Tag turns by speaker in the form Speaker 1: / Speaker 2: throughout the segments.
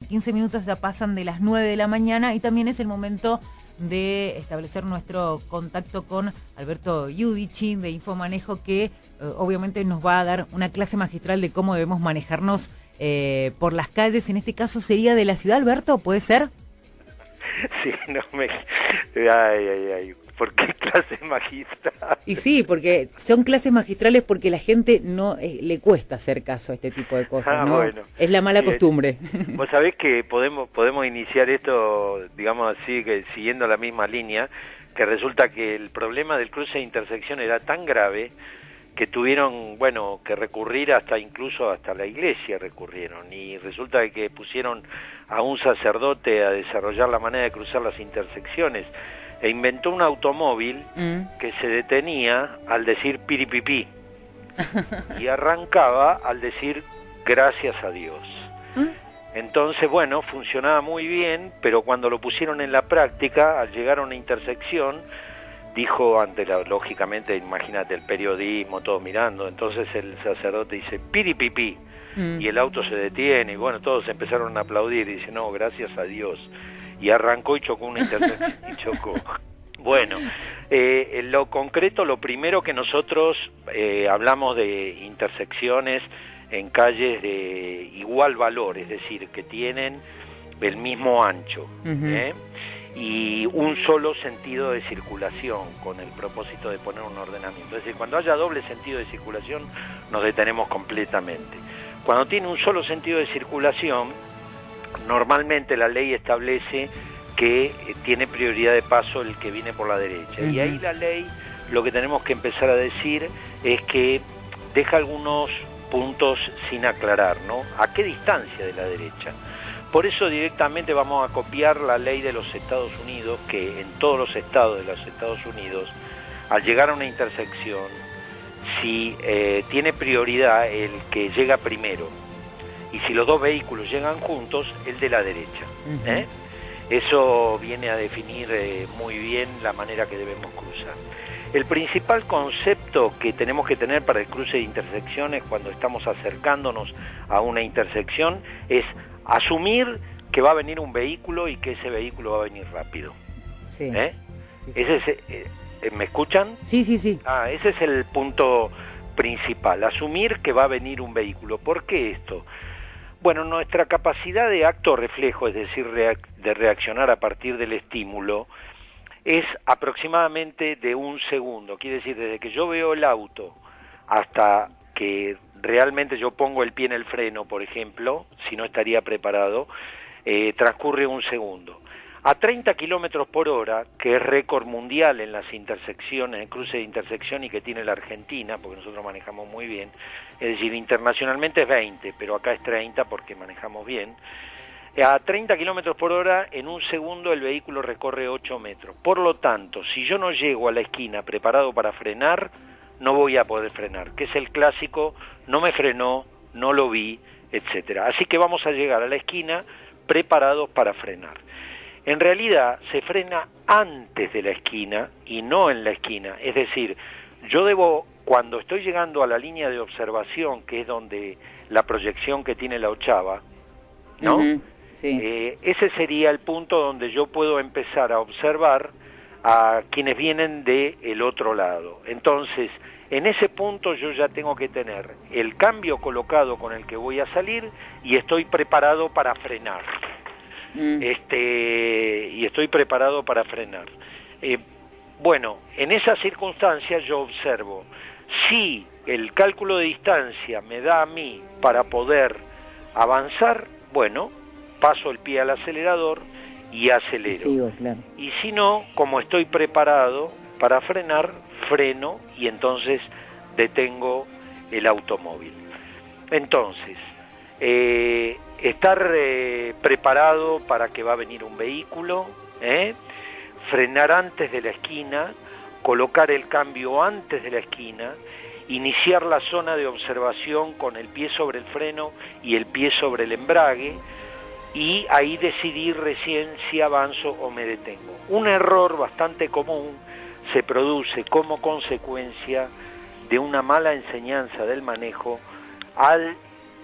Speaker 1: 15 minutos ya pasan de las 9 de la mañana y también es el momento de establecer nuestro contacto con Alberto Giudici de Infomanejo, que obviamente nos va a dar una clase magistral de cómo debemos manejarnos por las calles. En este caso sería de la ciudad, Alberto, ¿puede ser?
Speaker 2: Sí, no me... Ay, ¿por qué clase magistral?
Speaker 1: Y sí, porque son clases magistrales porque la gente no le cuesta hacer caso a este tipo de cosas, ¿no?
Speaker 2: Bueno.
Speaker 1: Es la mala costumbre.
Speaker 2: Vos sabés que podemos iniciar esto, digamos así, que siguiendo la misma línea, que resulta que el problema del cruce de intersección era tan grave que tuvieron, bueno, que recurrir incluso hasta la iglesia recurrieron, y resulta que pusieron a un sacerdote a desarrollar la manera de cruzar las intersecciones, e inventó un automóvil que se detenía al decir piripipí y arrancaba al decir gracias a Dios. Entonces, bueno, funcionaba muy bien, pero cuando lo pusieron en la práctica, al llegar a una intersección, dijo lógicamente, imagínate, el periodismo, todo mirando, entonces el sacerdote dice piripipí, y el auto se detiene, y bueno, todos empezaron a aplaudir, y dice, no, gracias a Dios, y arrancó y chocó una intersección, y chocó. Bueno, en lo concreto, lo primero que nosotros hablamos de intersecciones en calles de igual valor, es decir, que tienen el mismo ancho, y un solo sentido de circulación, con el propósito de poner un ordenamiento. Es decir, cuando haya doble sentido de circulación, nos detenemos completamente. Cuando tiene un solo sentido de circulación, normalmente la ley establece que tiene prioridad de paso el que viene por la derecha. Y ahí la ley, lo que tenemos que empezar a decir es que deja algunos puntos sin aclarar, ¿no? ¿A qué distancia de la derecha? Por eso directamente vamos a copiar la ley de los Estados Unidos, que en todos los estados de los Estados Unidos, al llegar a una intersección, si tiene prioridad el que llega primero, y si los dos vehículos llegan juntos, el de la derecha. Eso viene a definir muy bien la manera que debemos cruzar. El principal concepto que tenemos que tener para el cruce de intersecciones cuando estamos acercándonos a una intersección es asumir que va a venir un vehículo y que ese vehículo va a venir rápido.
Speaker 1: Sí. Sí.
Speaker 2: Ese es, ¿me escuchan?
Speaker 1: Sí.
Speaker 2: Ese es el punto principal, asumir que va a venir un vehículo. ¿Por qué esto? Bueno, nuestra capacidad de acto reflejo, es decir, de reaccionar a partir del estímulo, es aproximadamente de un segundo. Quiere decir, desde que yo veo el auto hasta que realmente yo pongo el pie en el freno, por ejemplo, si no estaría preparado, transcurre un segundo. A 30 kilómetros por hora, que es récord mundial en las intersecciones, en cruce de intersección, y que tiene la Argentina, porque nosotros manejamos muy bien, es decir, internacionalmente es 20, pero acá es 30 porque manejamos bien. A 30 kilómetros por hora, en un segundo el vehículo recorre 8 metros. Por lo tanto, si yo no llego a la esquina preparado para frenar, no voy a poder frenar, que es el clásico, no me frenó, no lo vi, etcétera. Así que vamos a llegar a la esquina preparados para frenar. En realidad se frena antes de la esquina y no en la esquina, es decir, yo debo, cuando estoy llegando a la línea de observación, que es donde la proyección que tiene la ochava, ¿no? Sí. Ese sería el punto donde yo puedo empezar a observar a quienes vienen del otro lado. Entonces, en ese punto yo ya tengo que tener el cambio colocado con el que voy a salir y estoy preparado para frenar. Y estoy preparado para frenar. Bueno, en esas circunstancias yo observo si el cálculo de distancia me da a mí para poder avanzar, bueno, paso el pie al acelerador y acelero.
Speaker 1: Sigo, claro.
Speaker 2: Y si no, como estoy preparado para frenar, freno y entonces detengo el automóvil. Entonces, estar preparado para que va a venir un vehículo, frenar antes de la esquina, colocar el cambio antes de la esquina, iniciar la zona de observación con el pie sobre el freno y el pie sobre el embrague, y ahí decidir recién si avanzo o me detengo. Un error bastante común se produce como consecuencia de una mala enseñanza del manejo al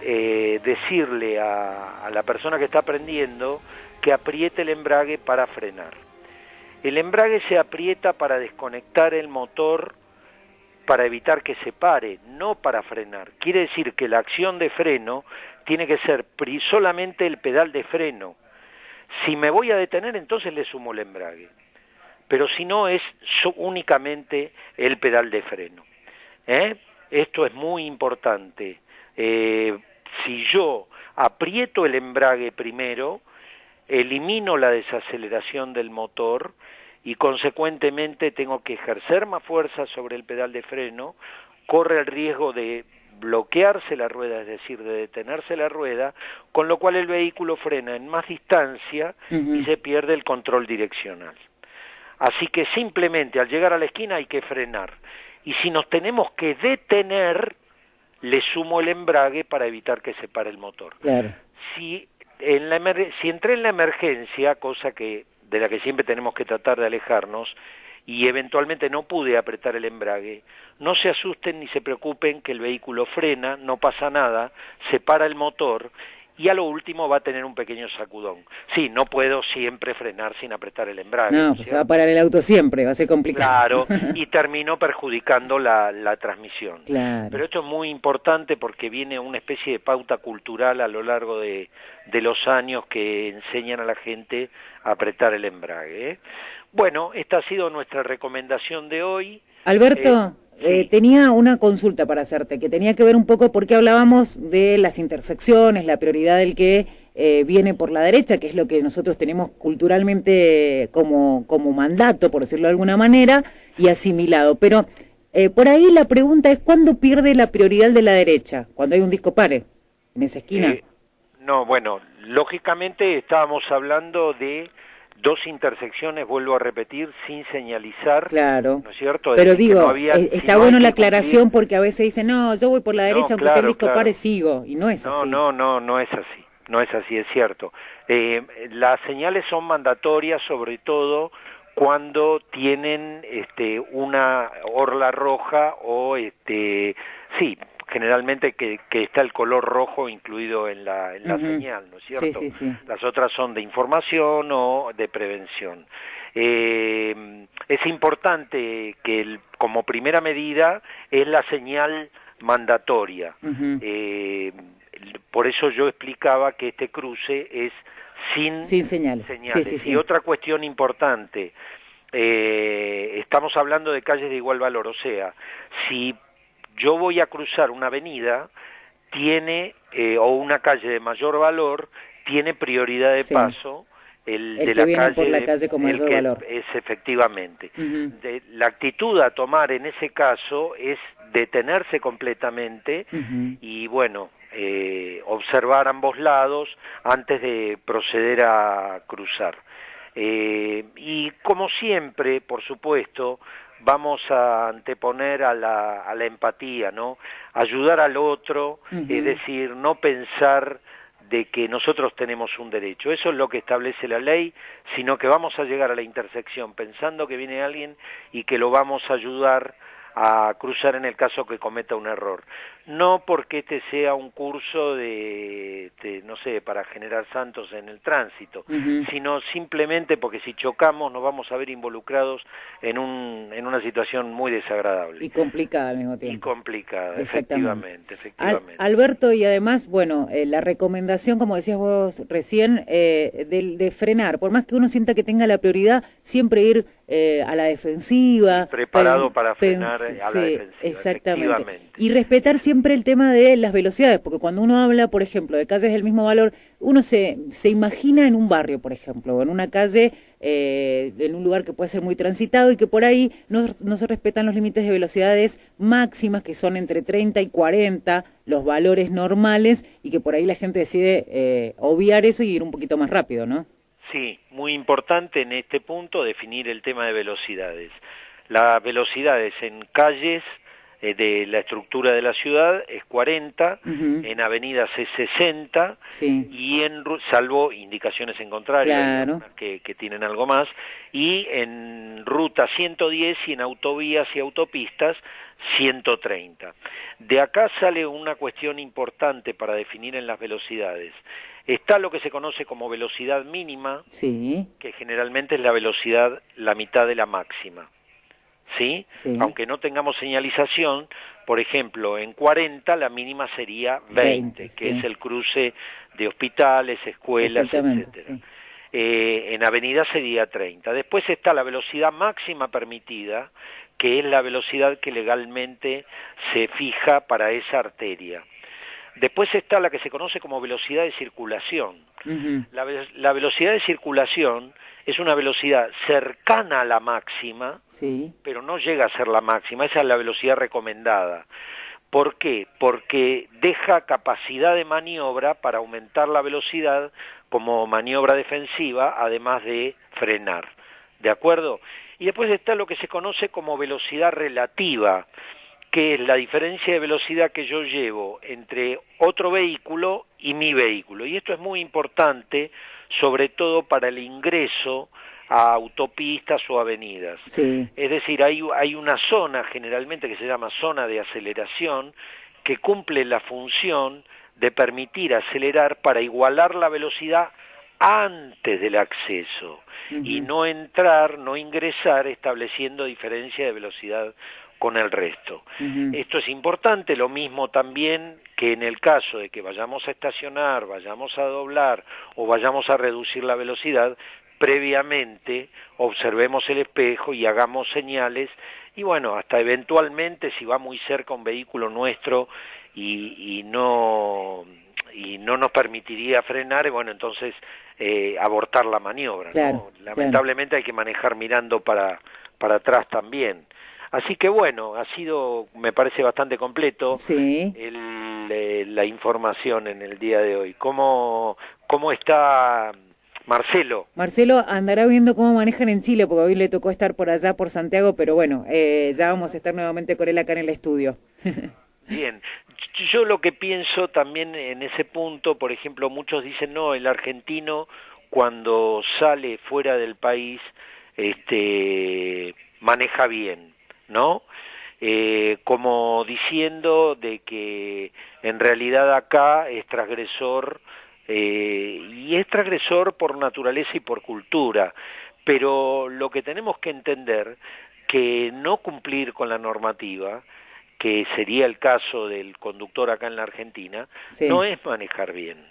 Speaker 2: decirle a la persona que está aprendiendo que apriete el embrague para frenar. El embrague se aprieta para desconectar el motor, para evitar que se pare, no para frenar. Quiere decir que la acción de freno tiene que ser solamente el pedal de freno. Si me voy a detener, entonces le sumo el embrague. Pero si no, es únicamente el pedal de freno. Esto es muy importante. Si yo aprieto el embrague primero, elimino la desaceleración del motor y consecuentemente tengo que ejercer más fuerza sobre el pedal de freno, corre el riesgo de bloquearse la rueda, es decir, de detenerse la rueda, con lo cual el vehículo frena en más distancia y se pierde el control direccional. Así que simplemente al llegar a la esquina hay que frenar. Y si nos tenemos que detener, le sumo el embrague para evitar que se pare el motor.
Speaker 3: Claro.
Speaker 2: Si entré en la emergencia, cosa de la que siempre tenemos que tratar de alejarnos, y eventualmente no pude apretar el embrague, no se asusten ni se preocupen que el vehículo frena, no pasa nada, se para el motor y a lo último va a tener un pequeño sacudón. Sí, no puedo siempre frenar sin apretar el embrague.
Speaker 3: No, pues se va a parar el auto siempre, va a ser complicado.
Speaker 2: Claro, y termino perjudicando la transmisión.
Speaker 3: Claro.
Speaker 2: Pero esto es muy importante porque viene una especie de pauta cultural a lo largo de los años que enseñan a la gente a apretar el embrague. Bueno, esta ha sido nuestra recomendación de hoy.
Speaker 3: Alberto, sí. Tenía una consulta para hacerte, que tenía que ver un poco porque hablábamos de las intersecciones, la prioridad del que viene por la derecha, que es lo que nosotros tenemos culturalmente como mandato, por decirlo de alguna manera, y asimilado. Pero por ahí la pregunta es, ¿cuándo pierde la prioridad de la derecha? ¿Cuando hay un disco pare en esa esquina?
Speaker 2: No, bueno, lógicamente estábamos hablando de dos intersecciones, vuelvo a repetir, sin señalizar,
Speaker 3: claro,
Speaker 2: ¿no es cierto?
Speaker 3: Pero digo,
Speaker 2: no había,
Speaker 3: está bueno la aclaración porque a veces dicen, no, yo voy por la derecha, aunque esté el disco pare, sigo, y no es así.
Speaker 2: No es así, no es así, es cierto. Las señales son mandatorias, sobre todo cuando tienen una orla roja o, sí, generalmente que está el color rojo incluido en la señal, ¿no es cierto?
Speaker 3: Sí.
Speaker 2: Las otras son de información o de prevención. Es importante que como primera medida es la señal mandatoria. Por eso yo explicaba que este cruce es sin
Speaker 3: señales.
Speaker 2: Sí. Y otra cuestión importante, estamos hablando de calles de igual valor, o sea, si yo voy a cruzar una avenida, o una calle de mayor valor, tiene prioridad de paso el de la calle,
Speaker 3: por la calle con mayor valor.
Speaker 2: Es efectivamente. La actitud a tomar en ese caso es detenerse completamente y bueno, observar ambos lados antes de proceder a cruzar. Y como siempre, por supuesto, vamos a anteponer a la empatía, ¿no? Ayudar al otro, es decir, no pensar de que nosotros tenemos un derecho. Eso es lo que establece la ley, sino que vamos a llegar a la intersección pensando que viene alguien y que lo vamos a ayudar a cruzar en el caso que cometa un error. No porque este sea un curso no sé, para generar santos en el tránsito, sino simplemente porque si chocamos nos vamos a ver involucrados en una situación muy desagradable.
Speaker 3: Y complicada al mismo tiempo.
Speaker 2: Y complicada, efectivamente.
Speaker 3: Alberto, y además, bueno, la recomendación, como decías vos recién, de frenar, por más que uno sienta que tenga la prioridad, siempre ir a la defensiva.
Speaker 2: Preparado para frenar a la defensiva.
Speaker 3: Exactamente. Y respetar siempre el tema de las velocidades, porque cuando uno habla, por ejemplo, de calles del mismo valor, uno se imagina en un barrio, por ejemplo, o en una calle, en un lugar que puede ser muy transitado y que por ahí no se respetan los límites de velocidades máximas, que son entre 30 y 40, los valores normales, y que por ahí la gente decide obviar eso y ir un poquito más rápido, ¿no?
Speaker 2: Sí, muy importante en este punto definir el tema de velocidades. Las velocidades en calles de la estructura de la ciudad es 40, en avenidas es 60, y salvo indicaciones en contrario,
Speaker 3: claro,
Speaker 2: que tienen algo más, y en ruta 110 y en autovías y autopistas 130. De acá sale una cuestión importante para definir en las velocidades. Está lo que se conoce como velocidad mínima,
Speaker 3: sí,
Speaker 2: que generalmente es la velocidad la mitad de la máxima. ¿Sí?
Speaker 3: Sí.
Speaker 2: Aunque no tengamos señalización, por ejemplo, en 40 la mínima sería 20, que
Speaker 3: sí.
Speaker 2: es el cruce de hospitales, escuelas, etcétera.
Speaker 3: Sí.
Speaker 2: En avenida sería 30. Después está la velocidad máxima permitida, que es la velocidad que legalmente se fija para esa arteria. Después está la que se conoce como velocidad de circulación.
Speaker 3: Uh-huh.
Speaker 2: La velocidad de circulación es una velocidad cercana a la máxima,
Speaker 3: sí,
Speaker 2: pero no llega a ser la máxima, esa es la velocidad recomendada. ¿Por qué? Porque deja capacidad de maniobra para aumentar la velocidad como maniobra defensiva, además de frenar. ¿De acuerdo? Y después está lo que se conoce como velocidad relativa, que es la diferencia de velocidad que yo llevo entre otro vehículo y mi vehículo. Y esto es muy importante, sobre todo para el ingreso a autopistas o avenidas.
Speaker 3: Sí.
Speaker 2: Es decir, hay una zona generalmente que se llama zona de aceleración que cumple la función de permitir acelerar para igualar la velocidad antes del acceso y no entrar, no ingresar estableciendo diferencia de velocidad con el resto. Esto es importante, lo mismo también que en el caso de que vayamos a estacionar, vayamos a doblar o vayamos a reducir la velocidad, previamente observemos el espejo y hagamos señales y bueno, hasta eventualmente si va muy cerca un vehículo nuestro y no nos permitiría frenar, bueno, entonces abortar la maniobra,
Speaker 3: claro,
Speaker 2: ¿no? Lamentablemente hay que manejar mirando para atrás también. Así que bueno, ha sido, me parece bastante completo
Speaker 3: sí.
Speaker 2: La información en el día de hoy. ¿Cómo está Marcelo?
Speaker 3: Marcelo andará viendo cómo manejan en Chile, porque hoy le tocó estar por allá, por Santiago, pero bueno, ya vamos a estar nuevamente con él acá en el estudio.
Speaker 2: Bien, yo lo que pienso también en ese punto, por ejemplo, muchos dicen, no, el argentino cuando sale fuera del país maneja bien, ¿no? Como diciendo de que en realidad acá es transgresor, y es transgresor por naturaleza y por cultura, pero lo que tenemos que entender que no cumplir con la normativa, que sería el caso del conductor acá en la Argentina,
Speaker 3: sí.
Speaker 2: no es manejar bien,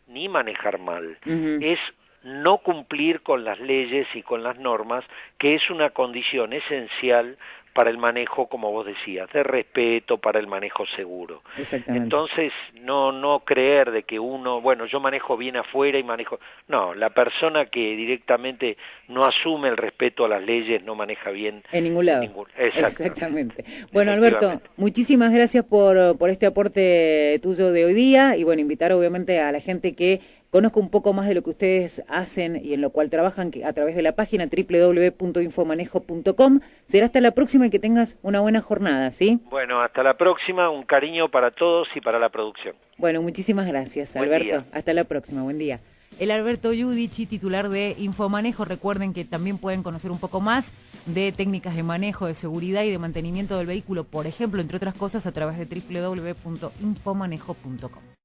Speaker 2: ni manejar mal, es no cumplir con las leyes y con las normas, que es una condición esencial para el manejo, como vos decías, de respeto, para el manejo seguro.
Speaker 3: Exactamente.
Speaker 2: Entonces, no creer de que uno, bueno, yo manejo bien afuera y manejo... No, la persona que directamente no asume el respeto a las leyes no maneja bien...
Speaker 3: En ningún lado. Exactamente. Bueno, Alberto, muchísimas gracias por este aporte tuyo de hoy día y bueno, invitar obviamente a la gente que conozca un poco más de lo que ustedes hacen y en lo cual trabajan a través de la página www.infomanejo.com. Será hasta la próxima y que tengas una buena jornada, ¿sí?
Speaker 2: Bueno, hasta la próxima, un cariño para todos y para la producción.
Speaker 3: Bueno, muchísimas gracias, Alberto. Hasta la próxima, buen día. El Alberto Giudici, titular de Infomanejo. Recuerden que también pueden conocer un poco más de técnicas de manejo, de seguridad y de mantenimiento del vehículo, por ejemplo, entre otras cosas, a través de www.infomanejo.com.